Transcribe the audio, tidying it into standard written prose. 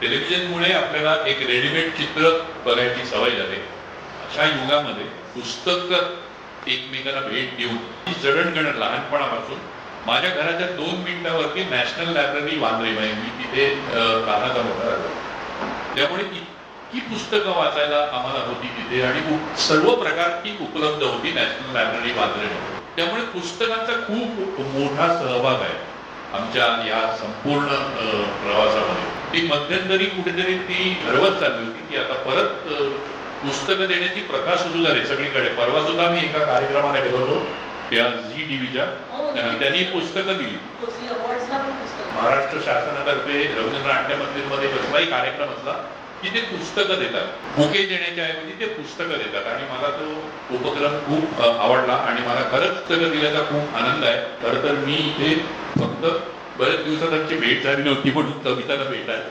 टेलिव्हिजनमुळे आपल्याला एक रेडीमेड चित्र बघायची सवय झाली. अशा युगामध्ये पुस्तक एकमेकांना भेट देऊन ही जडणघडण लहानपणापासून माझ्या घराच्या 2 मिनिटावरती नॅशनल लायब्ररी वांद्रे, मी तिथे लहानाचा मोठा झालो. त्यामुळे इतकी पुस्तकं वाचायला आम्हाला होती तिथे आणि सर्व प्रकारची उपलब्ध होती नॅशनल लायब्ररी वांद्रे. त्यामुळे पुस्तकांचा खूप मोठा सहभाग आहे आमच्या या संपूर्ण प्रवासामध्ये. ती मध्यंतरी कुठेतरी ती हरवत चालली होती की आता परत पुस्तकं देण्याची प्रथा सुरू झाली सगळीकडे. परवा सुद्धा मी एका कार्यक्रमाला गेलो होतो त्या झी टीव्हीच्या, त्यांनी पुस्तकं दिली. महाराष्ट्र शासनातर्फे रवींद्र नाट्य मंदिरमध्ये कसलाही कार्यक्रम असला की ते पुस्तकं देतात. बुके देण्याच्या ऐवजी ते पुस्तकं देतात आणि मला तो उपक्रम खूप आवडला आणि मला खरंच पुस्तकं दिल्याचा खूप आनंद आहे. खरं तर मी इथे फक्त बरेच दिवसात आमची भेट झाली नव्हती म्हणून कविताला भेटायला